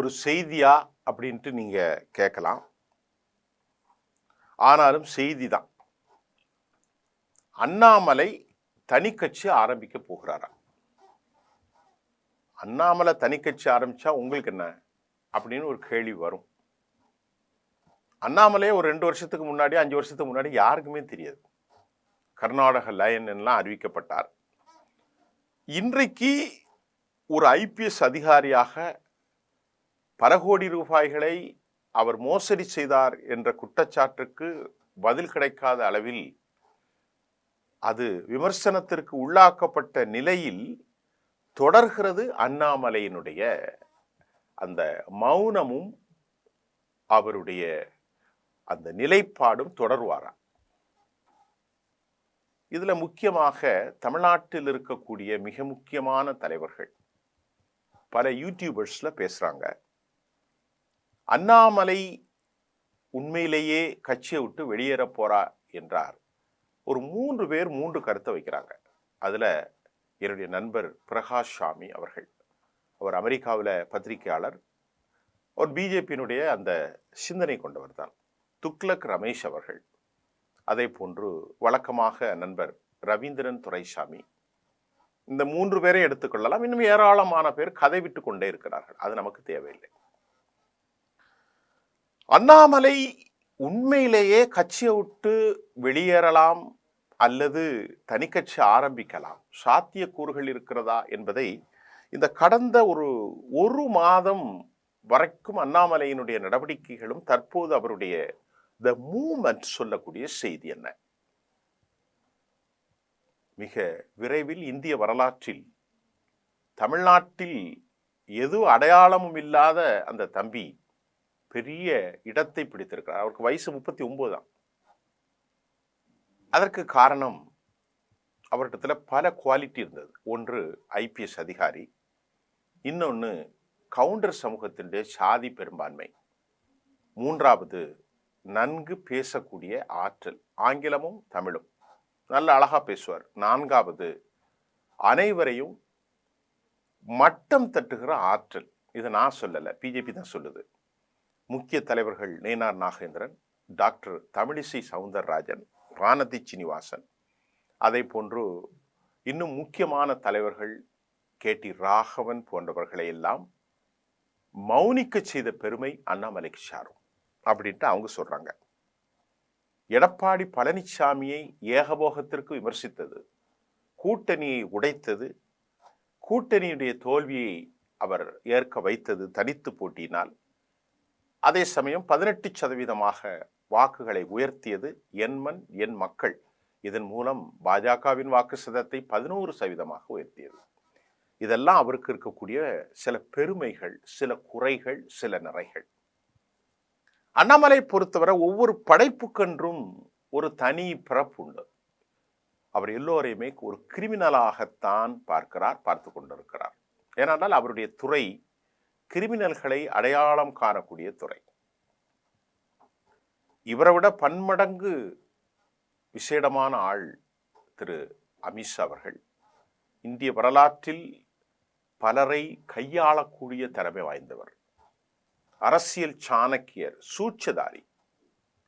ஒரு செய்தியா அப்படின்ட்டு நீங்க கேட்கலாம். ஆனாலும் செய்தி தான். அண்ணாமலை தனி கட்சி ஆரம்பிக்க போகிறாரா? அண்ணாமலை தனி கட்சி ஆரம்பிச்சா உங்களுக்கு என்ன அப்படின்னு ஒரு கேள்வி வரும். அண்ணாமலை ஒரு 2 வருஷத்துக்கு முன்னாடி 5 வருஷத்துக்கு முன்னாடி யாருக்குமே தெரியாது. கர்நாடக லயன் எல்லாம் அறிவிக்கப்பட்டார். இன்றைக்கு ஒரு ஐபிஎஸ் அதிகாரியாக பல கோடி ரூபாய்களை அவர் மோசடி செய்தார் என்ற குற்றச்சாட்டுக்கு பதில் கிடைக்காத அளவில் அது விமர்சனத்திற்கு உள்ளாக்கப்பட்ட நிலையில் தொடர்கிறது அண்ணாமலையினுடைய அந்த மௌனமும் அவருடைய அந்த நிலைப்பாடும் தொடர்வாரா? இதுல முக்கியமாக தமிழ்நாட்டில் இருக்கக்கூடிய மிக முக்கியமான தலைவர்கள் பல யூடியூபர்ஸ்ல பேசுறாங்க. அண்ணாமலை உண்மையிலேயே கட்சியை விட்டு வெளியேற போறா என்றார். ஒரு 3 பேர் 3 கருத்தை வைக்கிறாங்க. அதுல என்னுடைய நண்பர் பிரகாஷ் சாமி அவர்கள், அவர் அமெரிக்காவில் பத்திரிகையாளர், ஒரு பிஜேபியினுடைய அந்த சிந்தனை கொண்டவர் தான். துக்ளக் ரமேஷ் அவர்கள், அதே போன்று வழக்கமாக நண்பர் ரவீந்திரன் துரைசாமி, இந்த 3 பேரை எடுத்துக்கொள்ளலாம். இன்னும் ஏராளமான பேர் கதை விட்டு கொண்டே இருக்கிறார்கள். அது நமக்கு தேவையில்லை. அண்ணாமலை உண்மையிலேயே கட்சியை விட்டு வெளியேறலாம் அல்லது தனி கட்சி ஆரம்பிக்கலாம், சாத்தியக்கூறுகள் இருக்கிறதா என்பதை இந்த கடந்த ஒரு மாதம் வரைக்கும் அண்ணாமலையினுடைய நடவடிக்கைகளும் தற்போது அவருடைய த மூவ்மெண்ட் சொல்லக்கூடிய செய்தி என்ன? மிக விரைவில் இந்திய வரலாற்றில் தமிழ்நாட்டில் எது அடையாளமும் இல்லாத அந்த தம்பி பெரிய இடத்தை பிடித்திருக்கிறார். அவருக்கு வயசு 39 தான். அதற்கு காரணம் அவரிடத்துல பல குவாலிட்டி இருந்தது. ஒன்று ஐபிஎஸ் அதிகாரி, இன்னொன்று கவுண்டர் சமூகத்தினுடைய சாதி பெரும்பான்மை, மூன்றாவது நன்கு பேசக்கூடிய ஆற்றல், ஆங்கிலமும் தமிழும் நல்ல அழகா பேசுவார், நான்காவது அனைவரையும் மட்டம் தட்டுகிற ஆற்றல். இதை நான் சொல்லல, பிஜேபி தான் சொல்லுது. முக்கிய தலைவர்கள் நேனார் நாகேந்திரன், டாக்டர் தமிழிசை சவுந்தரராஜன், வானதி சீனிவாசன், அதே போன்று இன்னும் முக்கியமான தலைவர்கள் கேடி ராகவன் போன்றவர்களை எல்லாம் மௌனிக்க செய்த பெருமை அண்ணாமலைக்கு சாரும் அப்படின்ட்டு அவங்க சொல்றாங்க. எடப்பாடி பழனிசாமியை ஏகபோகத்திற்கு விமர்சித்தது, கூட்டணியை உடைத்தது, கூட்டணியுடைய தோல்வியை அவர் ஏற்க வைத்தது தனித்து போட்டியினால். அதே சமயம் 18% வாக்குகளை உயர்த்தியது. என் மண் என் மக்கள், இதன் மூலம் பாஜகவின் வாக்கு சதத்தை 11% உயர்த்தியது. இதெல்லாம் அவருக்கு இருக்கக்கூடிய சில பெருமைகள், சில குறைகள், சில நிறைகள். அண்ணாமலை பொறுத்தவரை ஒவ்வொரு படைப்புக்கென்றும் ஒரு தனி பிறப்பு உண்டு. அவர் எல்லோரையுமே ஒரு கிரிமினலாகத்தான் பார்த்து கொண்டிருக்கிறார். ஏனென்றால் அவருடைய துறை கிரிமினல்களை அடையாளம் காணக்கூடிய துறை. இவரை விட பன்மடங்கு விசேடமான ஆள் திரு அமித்ஷா அவர்கள். இந்திய வரலாற்றில் பலரை கையாளக்கூடிய திறமை வாய்ந்தவர், அரசியல் சாணக்கியர், சூழ்ச்சிதாரி,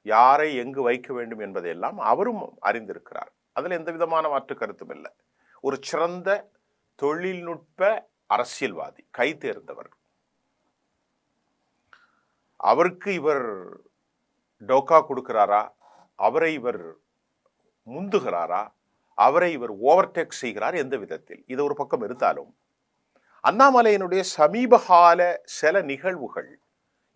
யாரை எங்கு வைக்க வேண்டும் என்பதையெல்லாம் அவரும் அறிந்திருக்கிறார். அதில் எந்த விதமான மாற்று கருத்தும் இல்லை. ஒரு சிறந்த தொழில்நுட்ப அரசியல்வாதி, கை தேர்ந்தவர். அவருக்கு இவர் டோக்கா கொடுக்கிறாரா, அவரை இவர் முந்துகிறாரா, அவரை இவர் ஓவர்டேக் செய்கிறார் எந்த விதத்தில்? இது ஒரு பக்கம் இருந்தாலும் அண்ணாமலையினுடைய சமீபகால சில நிகழ்வுகள்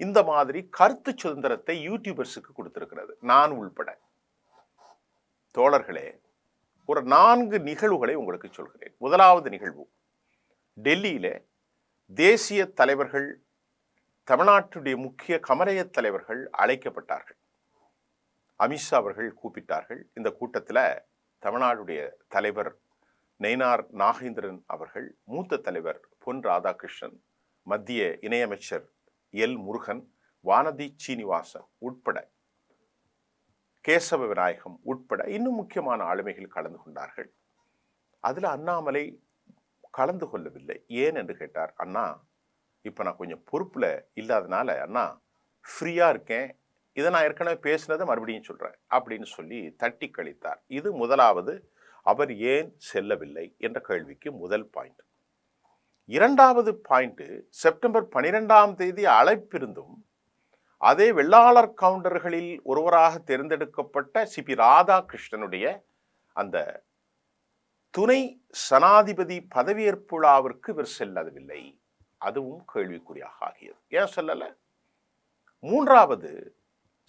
இந்த மாதிரி கருத்து சுதந்திரத்தை யூடியூபர்ஸுக்கு கொடுத்திருக்கிறது, நான் உள்பட. தோழர்களே, ஒரு 4 நிகழ்வுகளை உங்களுக்கு சொல்கிறேன். முதலாவது நிகழ்வு, டெல்லியில தேசிய தலைவர்கள், தமிழ்நாட்டுடைய முக்கிய கமரைய தலைவர்கள் அழைக்கப்பட்டார்கள். அமித்ஷா அவர்கள் கூப்பிட்டார்கள். இந்த கூட்டத்தில் தமிழ்நாடுடைய தலைவர் நயினார் நாகேந்திரன் அவர்கள், மூத்த தலைவர் பொன் ராதாகிருஷ்ணன், மத்திய இணையமைச்சர் எல் முருகன், வானதி சீனிவாசன் உட்பட, கேசவ விநாயகம் உட்பட இன்னும் முக்கியமான ஆளுமைகள் கலந்து கொண்டார்கள். அதில் அண்ணாமலை கலந்து கொள்ளவில்லை. ஏன் என்று கேட்டார். அண்ணா, இப்போ நான் கொஞ்சம் பொறுப்பில் இல்லாதனால அண்ணா ஃப்ரீயாக இருக்கேன், இதை நான் ஏற்கனவே பேசினதை மறுபடியும் சொல்கிறேன் அப்படின்னு சொல்லி தட்டி கழித்தார். இது முதலாவது அவர் ஏன் செல்லவில்லை என்ற கேள்விக்கு முதல் பாயிண்ட். இரண்டாவது பாயிண்ட், செப்டம்பர் 12ஆம் தேதி அழைப்பிருந்தும் அதே வெள்ளாளர் கவுண்டர்களில் ஒருவராக தேர்ந்தெடுக்கப்பட்ட சிபி ராதாகிருஷ்ணனுடைய அந்த துணை சனாதிபதி பதவியேற்பு விழாவிற்கு இவர் செல்லவில்லை. அதுவும் கேள்விக்குறியாக ஆகியது. ஏன் செல்லல? மூன்றாவது,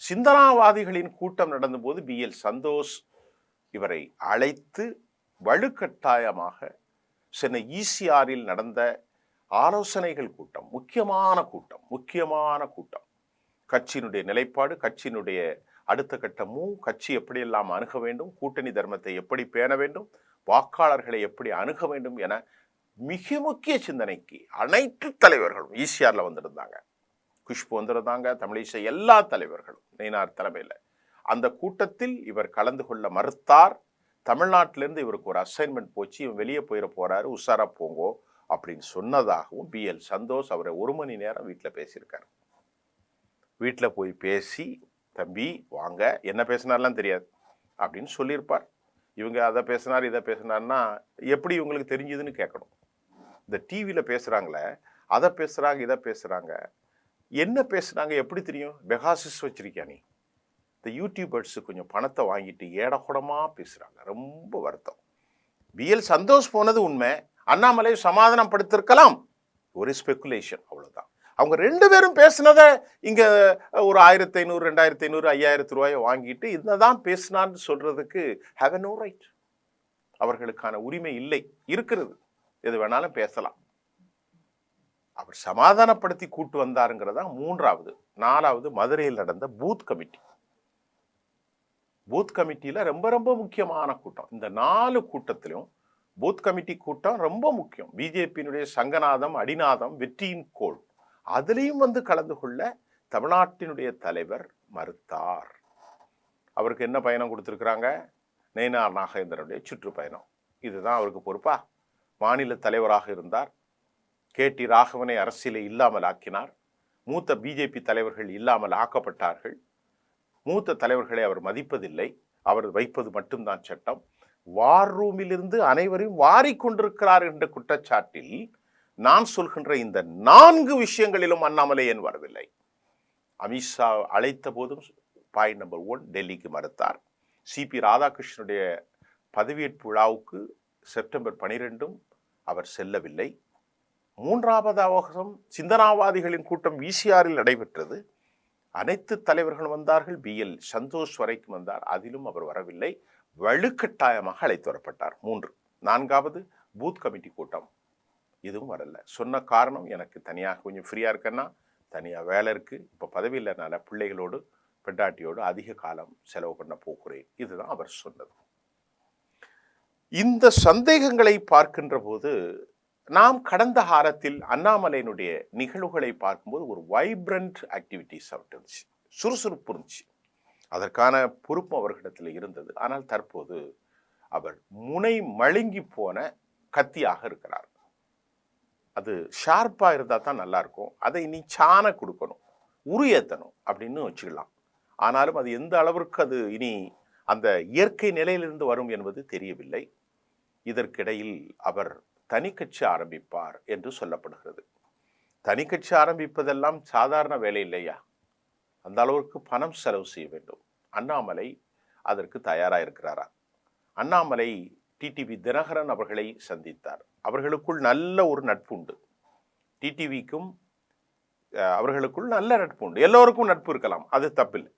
சிந்தனாவாதிகளின் கூட்டம் நடந்தபோது BL சந்தோஷ் இவரை அழைத்து வலுக்கட்டாயமாக சென்னை ECRல் நடந்த ஆலோசனைகள் கூட்டம், முக்கியமான கூட்டம், கட்சியினுடைய நிலைப்பாடு, கட்சியினுடைய அடுத்த கட்ட கட்சி எப்படியெல்லாம் அணுக வேண்டும், கூட்டணி தர்மத்தை எப்படி பேண வேண்டும், வாக்காளர்களை எப்படி அணுக வேண்டும் என மிக முக்கிய சிந்தனைக்கு அனைத்து தலைவர்களும் ECRல வந்திருந்தாங்க. குஷ்பு வந்திருந்தாங்க, தமிழிசை எல்லா தலைவர்களும் நயினார் தலைமையில். அந்த கூட்டத்தில் இவர் கலந்து கொள்ள மறுத்தார். தமிழ்நாட்டிலிருந்து இவருக்கு ஒரு அசைன்மெண்ட் போச்சு, இவன் வெளியே போயிட போறாரு, உஷாரா போங்கோ அப்படின்னு சொன்னதாகவும் BL சந்தோஷ் அவரை 1 மணி நேரம் வீட்டில் பேசியிருக்காரு. வீட்டில் போய் பேசி, தம்பி வாங்க, என்ன பேசினார்லாம் தெரியாது அப்படின்னு சொல்லியிருப்பார். இவங்க அதை பேசினார் இதை பேசினார்னா எப்படி இவங்களுக்கு தெரிஞ்சுதுன்னு கேட்கணும். இந்த டிவியில் பேசுகிறாங்களே, அதை பேசுகிறாங்க இதை பேசுகிறாங்க, என்ன பேசுனாங்க எப்படி தெரியும்? பெகாசிஸ் வச்சிருக்கியா நீ? இந்த யூடியூபர்ஸ் கொஞ்சம் பணத்தை வாங்கிட்டு ஏடக்கூடமாக பேசுகிறாங்க. ரொம்ப வருத்தம். BL சந்தோஷ் போனது உண்மை, அண்ணாமலை சமாதானப்படுத்திருக்கலாம், ஒரு ஸ்பெகுலேஷன், அவ்வளோதான். அவங்க 2 பேரும் பேசினதை இங்கே ஒரு 1500, 2500, 5000 ரூபாயை வாங்கிட்டு இதுதான் பேசினான்னு சொல்றதுக்கு ஹேவ் நோ ரைட். அவர்களுக்கான உரிமை இல்லை. இருக்கிறது, எது வேணாலும் பேசலாம். அவர் சமாதானப்படுத்தி கூட்டு வந்தாருங்கிறதா மூன்றாவது. நாலாவது, மதுரையில் நடந்த பூத் கமிட்டி. பூத் கமிட்டியில ரொம்ப ரொம்ப முக்கியமான கூட்டம். இந்த 4 கூட்டத்திலும் பூத் கமிட்டி கூட்டம் ரொம்ப முக்கியம். பிஜேபியினுடைய சங்கநாதம், அடிநாதம், வெற்றியின் கோள், அதுலேயும் வந்து கலந்து கொள்ள தமிழ்நாட்டினுடைய தலைவர் மறுத்தார். அவருக்கு என்ன பயணம் கொடுத்துருக்குறாங்க? நயினார் நாகேந்திரனுடைய சுற்றுப்பயணம். இதுதான் அவருக்கு பொறுப்பா? மாநில தலைவராக இருந்தார், KT ராகவனை அரசியலை இல்லாமல் ஆக்கினார். மூத்த பிஜேபி தலைவர்கள் இல்லாமல் ஆக்கப்பட்டார்கள். மூத்த தலைவர்களை அவர் மதிப்பதில்லை, அவர் வைப்பது மட்டும்தான் சட்டம். வார் ரூமிலிருந்து அனைவரையும் வாரிக்கொண்டிருக்கிறார் என்ற குற்றச்சாட்டில் நான் சொல்கின்ற இந்த 4 விஷயங்களிலும் அண்ணாமலை ஏன் வரவில்லை? அமித்ஷா அழைத்த போதும் பாயிண்ட் நம்பர் 1 டெல்லிக்கு மறுத்தார். சிபி ராதாகிருஷ்ணனுடைய பதவியேற்பு விழாவுக்கு செப்டம்பர் 12ம் அவர் செல்லவில்லை. மூன்றாவதாக சிந்தனாவாதிகளின் கூட்டம் ECRல் நடைபெற்றது. அனைத்து தலைவர்கள் வந்தார்கள், BL சந்தோஷ் வரைக்கும் வந்தார், அதிலும் அவர் வரவில்லை. வலுக்கட்டாயமாக அழைத்து வரப்பட்டார். 3. 4வது பூத் கமிட்டி கூட்டம், இதுவும் வரல. சொன்ன காரணம், எனக்கு தனியாக கொஞ்சம் ஃப்ரீயா இருக்கேன்னா, தனியாக வேலை இருக்கு, இப்போ பதவி இல்லைனால பிள்ளைகளோடு பெண்டாட்டியோடு அதிக காலம் செலவு பண்ண போகிறேன், இதுதான் அவர் சொன்னது. இந்த சந்தேகங்களை பார்க்கின்ற போது நாம் கடந்த காலத்தில் அண்ணாமலையினுடைய நிகழ்வுகளை பார்க்கும்போது ஒரு வைப்ரண்ட் ஆக்டிவிட்டிஸ் இருந்துச்சு, சுறுசுறுப்பு இருந்துச்சு. அதற்கான பொறுப்பு அவர்களிடத்தில் இருந்தது. ஆனால் தற்போது அவர் முனை மழுங்கி போன கத்தியாக இருக்கிறார். அது ஷார்ப்பா இருந்தா தான் நல்லா இருக்கும். அதை நீ சாண கொடுக்கணும், உரு ஏத்தணும் அப்படின்னு வச்சுக்கலாம். ஆனாலும் அது எந்த அளவிற்கு அது இனி அந்த இயற்கை நிலையிலிருந்து வரும் என்பது தெரியவில்லை. இதற்கிடையில் அவர் தனி கட்சி ஆரம்பிப்பார் என்று சொல்லப்படுகிறது. தனி கட்சி ஆரம்பிப்பதெல்லாம் சாதாரண வேலை இல்லையா? அந்த அளவுக்கு பணம் செலவு செய்ய வேண்டும். அண்ணாமலை அதற்கு தயாராக இருக்கிறாரா? அண்ணாமலை டிடிவி தினகரன் அவர்களை சந்தித்தார். அவர்களுக்குள் நல்ல ஒரு நட்பு உண்டு. டிடிவிக்கும் அவர்களுக்குள் நல்ல நட்பு உண்டு. எல்லோருக்கும் நட்பு இருக்கலாம், அது தப்பில்லை.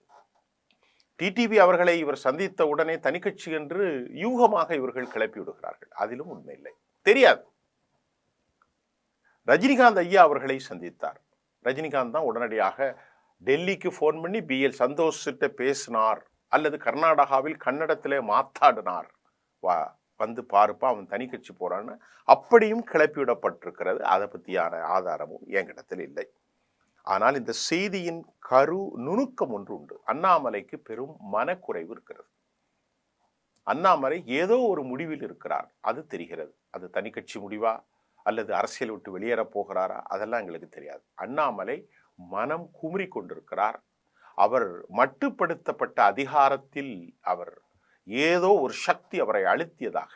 டிடிவி அவர்களை இவர் சந்தித்த உடனே தனி கட்சி என்று யூகமாக இவர்கள் கிளப்பி விடுகிறார்கள். அதிலும் உண்மை இல்லை, தெரியாது. ரஜினிகாந்த் ஐயா அவர்களை சந்தித்தார். ரஜினிகாந்த் தான் உடனடியாக டெல்லிக்கு போன் பண்ணி BL சந்தோஷ் கிட்ட பேசினார், அல்லது கர்நாடகாவில் கன்னடத்திலே மாத்தாடினார், வந்து பாருப்பா அவன் தனி கட்சி போறான்னு அப்படியும் கிளப்பி விடப்பட்டிருக்கிறது. அதை பற்றியான ஆதாரமும் என்கிடத்தில் இல்லை. ஆனால் இந்த செய்தியின் கரு நுணுக்கம் ஒன்று உண்டு. அண்ணாமலைக்கு பெரும் மனக்குறைவு இருக்கிறது. அண்ணாமலை ஏதோ ஒரு முடிவில் இருக்கிறார், அது தெரிகிறது. அது தனி கட்சி முடிவா அல்லது அரசியல் விட்டு வெளியேறப் போகிறாரா, அதெல்லாம் எங்களுக்கு தெரியாது. அண்ணாமலை மனம் குமுறி கொண்டிருக்கிறார். அவர் மட்டுப்படுத்தப்பட்ட அதிகாரத்தில் அவர் ஏதோ ஒரு சக்தி அவரை அழுத்தியதாக,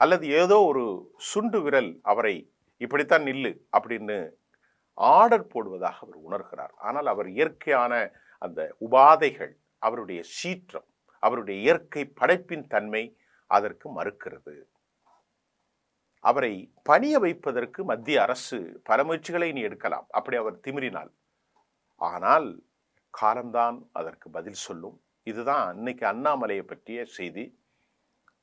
அல்லது ஏதோ ஒரு சுண்டு விரல் அவரை இப்படித்தான் நில்லு அப்படின்னு ஆர்டர் போடுவதாக அவர் உணர்கிறார். ஆனால் அவர் இயற்கையான அந்த உபாதைகள், அவருடைய சீற்றம், அவருடைய இயற்கை படைப்பின் தன்மை அதற்கு மறுக்கிறது. அவரை பணிய வைப்பதற்கு மத்திய அரசு பல முயற்சிகளை நீ எடுக்கலாம், அப்படி அவர் திமிரினால். ஆனால் காலம்தான் அதற்கு பதில் சொல்லும். இதுதான் இன்னைக்கு அண்ணாமலையை பற்றிய செய்தி.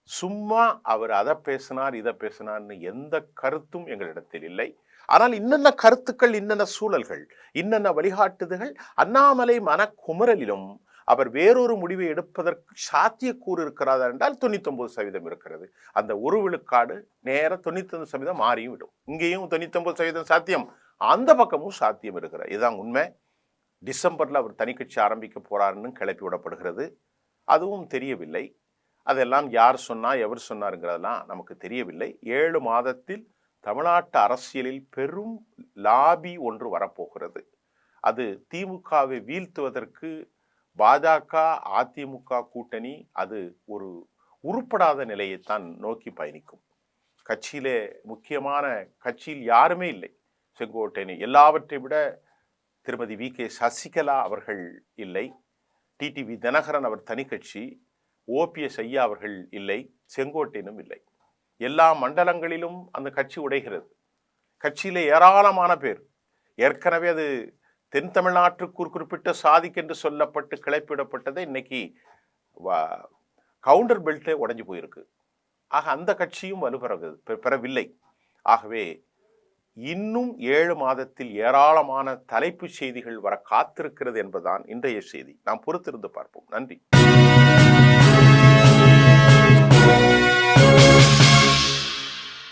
சும்மா அவர் அதை பேசினார் இதை பேசினார்னு எந்த கருத்தும் எங்களிடத்தில் இல்லை. ஆனால் இன்னென்ன கருத்துக்கள், இன்னென்ன சூழல்கள், இன்னென்ன வழிகாட்டுதல்கள் அண்ணாமலை மனக்குமுறலிலும் அவர் வேறொரு முடிவை எடுப்பதற்கு சாத்தியக்கூறு இருக்கிறதா என்றால் 99% இருக்கிறது. அந்த ஒரு விழுக்காடு நேரம் 99% மாறியும் விடும். இங்கேயும் 99% சாத்தியம், அந்த பக்கமும் சாத்தியம் இருக்கிறது. இதுதான் உண்மை. டிசம்பர்ல அவர் தனி கட்சி ஆரம்பிக்க போறாருன்னு கிளப்பி விடப்படுகிறது. அதுவும் தெரியவில்லை. அதெல்லாம் யார் சொன்னா எவர் சொன்னாருங்கிறதெல்லாம் நமக்கு தெரியவில்லை. 7 மாதத்தில் தமிழ்நாட்டு அரசியலில் பெரும் லாபி ஒன்று வரப்போகிறது. அது திமுகவை வீழ்த்துவதற்கு பாஜக அதிமுக கூட்டணி அது ஒரு உருப்படாத நிலையைத்தான் நோக்கி பயணிக்கும். கட்சியிலே முக்கியமான கட்சியில் யாருமே இல்லை. செங்கோட்டையன் எல்லாவற்றை விட திருமதி வி.கே. சசிகலா அவர்கள் இல்லை. டிடிவி தினகரன் அவர் தனி கட்சி. ஓபிஎஸ் ஐயா அவர்கள் இல்லை. செங்கோட்டையனும் இல்லை. எல்லா மண்டலங்களிலும் அந்த கட்சி உடைகிறது. கட்சியிலே ஏராளமான பேர் ஏற்கனவே அது தென் தமிழ்நாட்டுக்கு குறிப்பிட்ட சாதிக்கென்று சொல்லப்பட்டு கிளப்பிடப்பட்டதை இன்னைக்கு கவுண்டர் பெல்ட்டே உடைஞ்சு போயிருக்கு. ஆக அந்த கட்சியும் பெறவில்லை. ஆகவே இன்னும் 7 மாதத்தில் ஏராளமான தலைப்பு செய்திகள் வர காத்திருக்கிறது என்பதுதான் இன்றைய செய்தி. நாம் பொறுத்திருந்து பார்ப்போம். நன்றி.